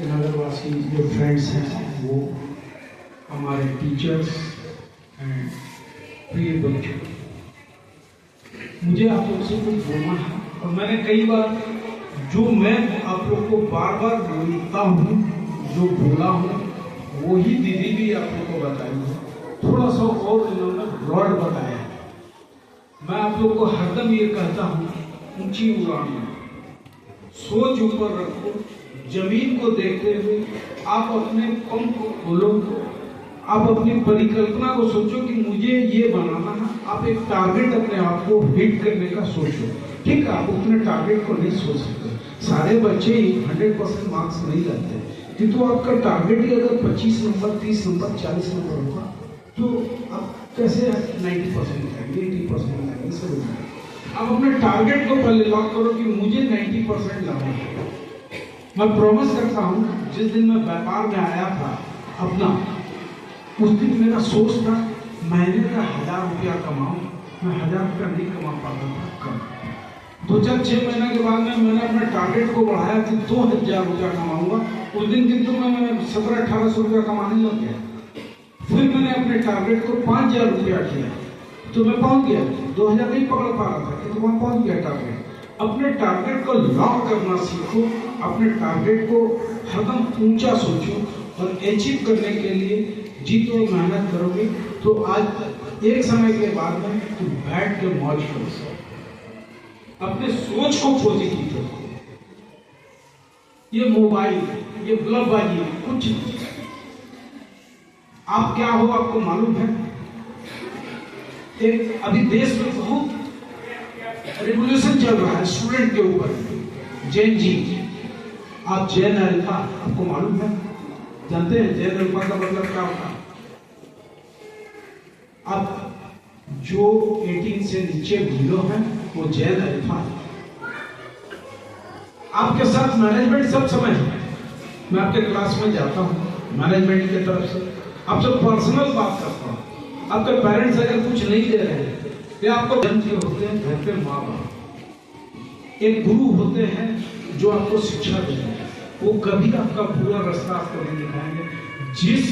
के नगरवासी जो फ्रेंड्स हैं, वो हमारे टीचर्स एंड प्रिय बच्चों, मुझे आप लोग से कुछ बोलना है। और मैंने कई बार जो मैं आप लोग को बार बार बोलता हूँ, जो बोला हूँ, वो ही दीदी भी आप लोग को बताई है। थोड़ा सा और इन्होंने ब्रॉड बताया है। मैं आप लोग को हरदम ये कहता हूँ, ऊंची उड़ान में सोच ऊपर रखो, जमीन को देखते हुए आप अपने पंख को खोलो, आप अपनी परिकल्पना को सोचो कि मुझे ये बनाना है। आप एक टारगेट अपने आप को हिट करने का सोचो। ठीक है, आप अपने टारगेट को नहीं सोच सकते। सारे बच्चे 100% मार्क्स नहीं लाते, किंतु आपका टारगेट ही अगर 25 नंबर, 30 नंबर, 40 नंबर होगा तो आप कैसे 90% लाएंगे, 80% लाएंगे, सब। आप अपने टारगेट को पहले लॉक करो कि मुझे 90% लाना है। मैं प्रॉमिस करता हूँ, जिस दिन मैं व्यापार में आया था अपना, उस दिन मेरा सोच था महीने का 1000 रुपया कमाऊँ। मैं 1000 रुपया नहीं कमा पाता था कम। 2-6 महीने के बाद में मैंने अपने टारगेट को बढ़ाया कि 2000 रुपया कमाऊंगा। उस दिन किंतु मैं 1700-1800 रुपया कमाने लग गया। फिर मैंने अपने टारगेट को 5000 रुपया किया तो मैं पहुंच गया। 2000 नहीं पकड़ पा रहा था कि तो वहां पहुंच गया टारगेट। अपने टारगेट को लॉक करना सीखो, अपने टारगेट को हरदम ऊंचा सोचो और अचीव करने के लिए जीतो, मेहनत करोगे तो आज एक समय के बाद में तुम बैठ के मौज करो। अपने सोच को पॉजिटिव रखो। ये मोबाइल, ये बल्लभबाजी कुछ नहीं। आप क्या हो आपको मालूम है? एक अभी देश में बहुत रिवोल्यूशन चल रहा है स्टूडेंट के ऊपर। जैन जी, आप जैन अल्फा, आपको मालूम है? जानते हैं जैन अल्फा का मतलब क्या होता है? अब जो 18 से नीचे बिलो है वो जैन अल्फा है। आपके साथ मैनेजमेंट सब समय है। मैं आपके क्लास में जाता हूँ मैनेजमेंट की तरफ से, आपसे पर्सनल बात करता हूँ। आपके पेरेंट्स अगर कुछ नहीं दे रहे हैं या आपको जन्म के होते हैं घर पे माँ बाप, एक गुरु होते हैं जो आपको शिक्षा देते हैं। वो कभी आपका पूरा रास्ता आपको नहीं दिखाएंगे। जिस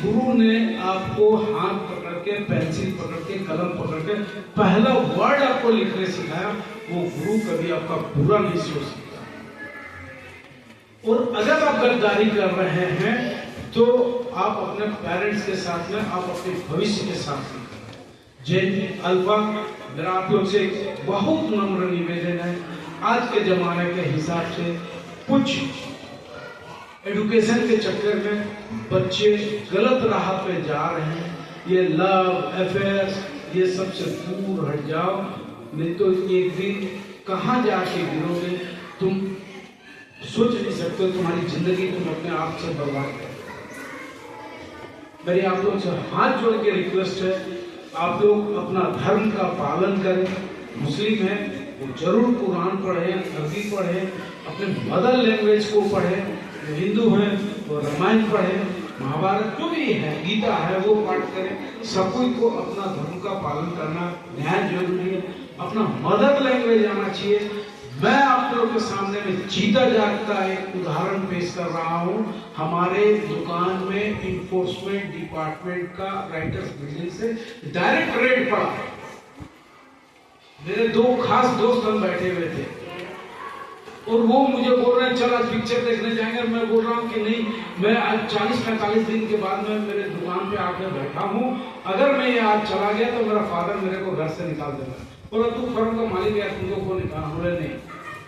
गुरु ने आपको हाथ पकड़ के, पेंसिल पकड़ के, कलम पकड़ के पहला वर्ड आपको लिखने सिखाया, वो गुरु कभी आपका पूरा नहीं सोच सकता। और अगर आप गद्दारी कर रहे हैं तो आप अपने पेरेंट्स के साथ में, आप अपने भविष्य के साथ में। जैन अल्फा, मेरा आप लोग से बहुत नम्र निवेदन है, आज के जमाने के हिसाब से कुछ एजुकेशन के चक्कर में बच्चे गलत राह पे जा रहे हैं। ये लव अफेयर्स, ये सबसे दूर हट जाओ, नहीं तो एक दिन कहाँ जाके गिरोगे तुम सोच नहीं सकते। तुम्हारी जिंदगी तुम अपने आप से बर्बाद कर। मेरी आप लोग से हाथ जोड़ के रिक्वेस्ट है, आप लोग अपना धर्म का पालन करें। मुस्लिम है वो जरूर कुरान पढ़ें, अरबी पढ़ें, अपने मदर लैंग्वेज को पढ़ें। हिंदू हैं वो रामायण पढ़ें, महाभारत जो भी है, गीता है वो पाठ करें। सब कोई को अपना धर्म का पालन करना न्याय जरूरी है। अपना मदर लैंग्वेज आना चाहिए। मैं आप लोगों के सामने में जीता जागता एक उदाहरण पेश कर रहा हूं। हमारे दुकान में इंफोर्समेंट डिपार्टमेंट का राइटर्स बिल्डिंग से डायरेक्ट रेड पड़ा। मेरे 2 खास दोस्त हम बैठे हुए थे और वो मुझे बोल रहे हैं चल आज पिक्चर देखने जाएंगे। मैं बोल रहा हूँ कि नहीं, मैं आज 40-45 दिन के बाद मैं मेरे दुकान पे आकर बैठा हूँ। अगर मैं ये आज चला गया तो मेरा फादर मेरे को घर से निकाल देगा। बोला तू फर्म का मालिक है, तुम लोग को निकाल। बोले नहीं,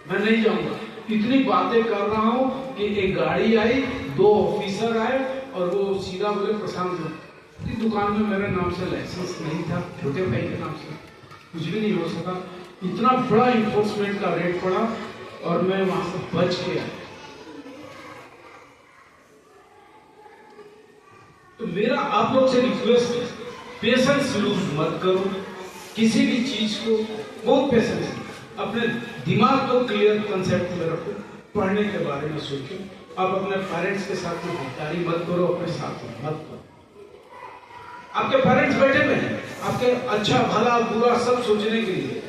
मैं नहीं जाऊंगा। इतनी बातें कर रहा हूँ कि एक गाड़ी आई, 2 ऑफिसर आए और वो सीधा बोले प्रशांत की दुकान में मेरे नाम से लाइसेंस नहीं था, छोटे भाई के नाम से कुछ भी नहीं हो सका। इतना बड़ा इन्फोर्समेंट का रेट पड़ा और मैं वहां से बच के आया। तो मेरा आप लोग से रिक्वेस्ट है, पेशेंस लूज मत करो। किसी भी चीज को बहुत पेशेंस, अपने दिमाग को क्लियर कंसेप्ट में रखो, पढ़ने के बारे में सोचो। आप अपने पेरेंट्स के साथ में गद्दारी मत करो, अपने साथ में मत करो। आपके पेरेंट्स बैठे हुए हैं आपके अच्छा भला बुरा सब सोचने के लिए।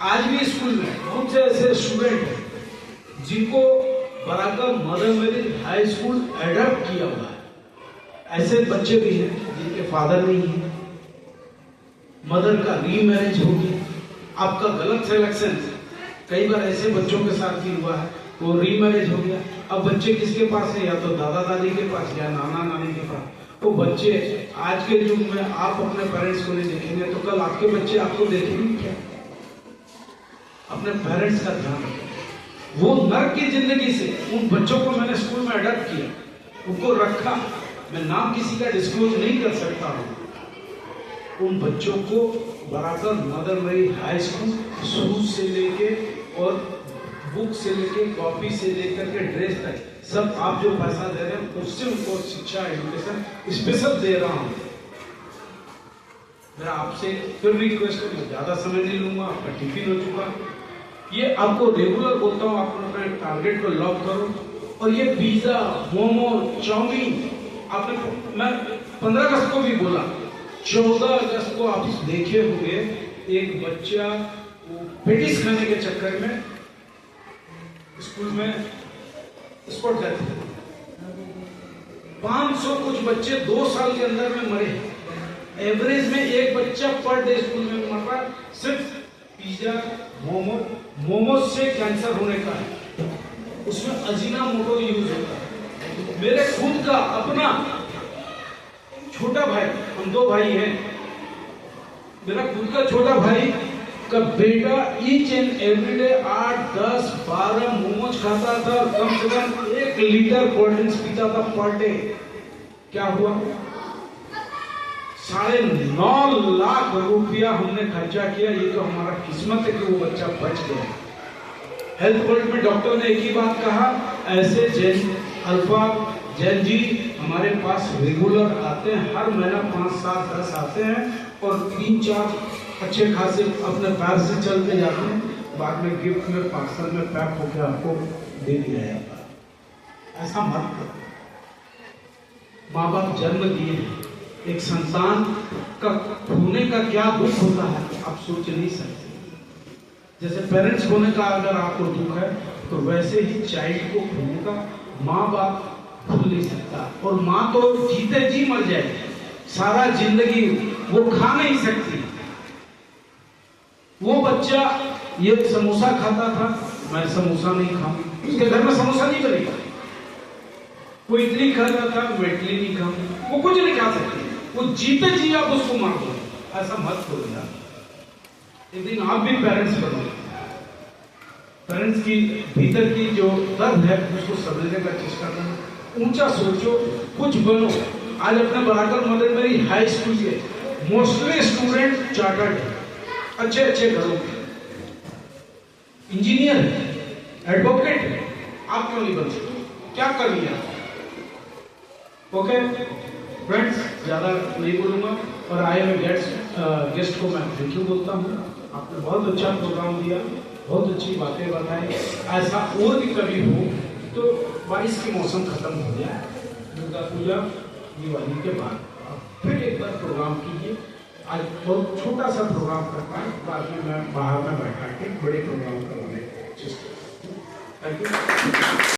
आज भी स्कूल में बहुत से ऐसे स्टूडेंट हैं जिनको बराकर मदर मेरी हाई स्कूल एडॉप्ट किया हुआ है। ऐसे बच्चे भी हैं जिनके फादर नहीं है, मदर का रीमैरिज हो गया, आपका गलत सिलेक्शन। कई बार ऐसे बच्चों के साथ भी हुआ है, वो रीमैरिज हो गया। अब बच्चे किसके पास है? या तो दादा दादी के पास या नाना नानी के पास। तो बच्चे आज के युग में आप अपने पेरेंट्स को नहीं देखेंगे तो कल आपके बच्चे आपको देखेंगे क्या? अपने पेरेंट्स का ध्यान रखें। वो नर्क की जिंदगी से उन बच्चों को मैंने स्कूल में अडॉप्ट किया, उनको रखा। मैं नाम किसी का डिस्क्लोज नहीं कर सकता हूँ। उन बच्चों को बराबर मदर मेरी हाई स्कूल शूज से लेके और बुक से लेके कॉपी से लेकर के ड्रेस तक सब आप जो पैसा दे रहे हैं उससे उनको शिक्षा एजुकेशन स्पेशल दे रहा हूँ। मेरा आपसे फिर रिक्वेस्ट है, मैं ज्यादा समय नहीं लूंगा, आपका टिफिन हो चुका। ये आपको रेगुलर बोलता हूँ, आप अपने टारगेट को लॉक करो। और ये पिज्जा, मोमो, चाउमीन आपने, मैं 15 अगस्त को भी बोला, 14 अगस्त को आप देखे होंगे एक बच्चा पेटिस खाने के चक्कर में स्कूल में स्पॉट डेथ हुई। 500 कुछ बच्चे 2 साल के अंदर में मरे। एवरेज में एक बच्चा पर डे स्कूल में मर रहा, सिर्फ पिज्जा मोमो से कैंसर होने का है। उसमें अजीनामोटो यूज होता है। मेरे खुद का अपना छोटा भाई, हम 2 भाई हैं, मेरा खुद का छोटा भाई का बेटा ईच एंड एवरीडे 8, 10, 12 मोमोज खाता था, कम से कम 1 लीटर कोल्ड ड्रिंक्स पीता था पर डे। क्या हुआ? 9.5 लाख रुपया हमने खर्चा किया। ये तो हमारा किस्मत है कि वो बच्चा बच गया। हेल्थ वर्ल्ड में डॉक्टर ने एक ही बात कहा, ऐसे जेन अल्फा जैन जी हमारे पास रेगुलर आते हैं, हर महीना 5, 7, 10 आते हैं और 3, 4 अच्छे खासे अपने पैर से चलते जाते हैं। बाद में गिफ्ट में पार्सल में पैक होकर आपको दे दिया जाता है। ऐसा मत करो। माँ बाप जन्म दिए हैं, एक संतान का खोने का क्या दुख होता है आप सोच नहीं सकते। जैसे पेरेंट्स खोने का अगर आपको दुख है तो वैसे ही चाइल्ड को खोने का माँ बाप भूल नहीं सकता। और माँ तो जीते जी मर जाए, सारा जिंदगी वो खा नहीं सकती। वो बच्चा ये समोसा खाता था, मैं समोसा नहीं खाऊं, उसके घर में समोसा नहीं बनेगा। वो इडली खाता था, मैं इडली नहीं खाऊं। वो कुछ नहीं खा सकती, वो जीते जी आप उसको मार दो। ऐसा मत करो यार। एक दिन आप भी पेरेंट्स बनो। पेरेंट्स की भीतर की जो दर्द है उसको समझने का चेष्टा करो, ऊंचा सोचो, कुछ बनो। आज अपने बराकर मदर मेरी हाई स्कूल के मोस्टली स्टूडेंट चार्टर्ड, अच्छे अच्छे घरों के इंजीनियर, एडवोकेट, आप क्यों नहीं बन सकते? क्या कर लिया? ओके फ्रेंड्स, ज्यादा नहीं बोलूंगा और आए हुए गेस्ट को मैं थैंक यू बोलता हूँ। आपने बहुत अच्छा प्रोग्राम दिया, बहुत अच्छी बातें बताई। ऐसा और भी कभी हो तो बारिश के मौसम खत्म हो गया, दुर्गा पूजा दिवाली के बाद फिर एक बार प्रोग्राम कीजिए। आज बहुत छोटा सा प्रोग्राम करता है, बाद में मैं बाहर में बैठा के बड़े प्रोग्राम करवाने की कोशिश करता हूँ। Thank you.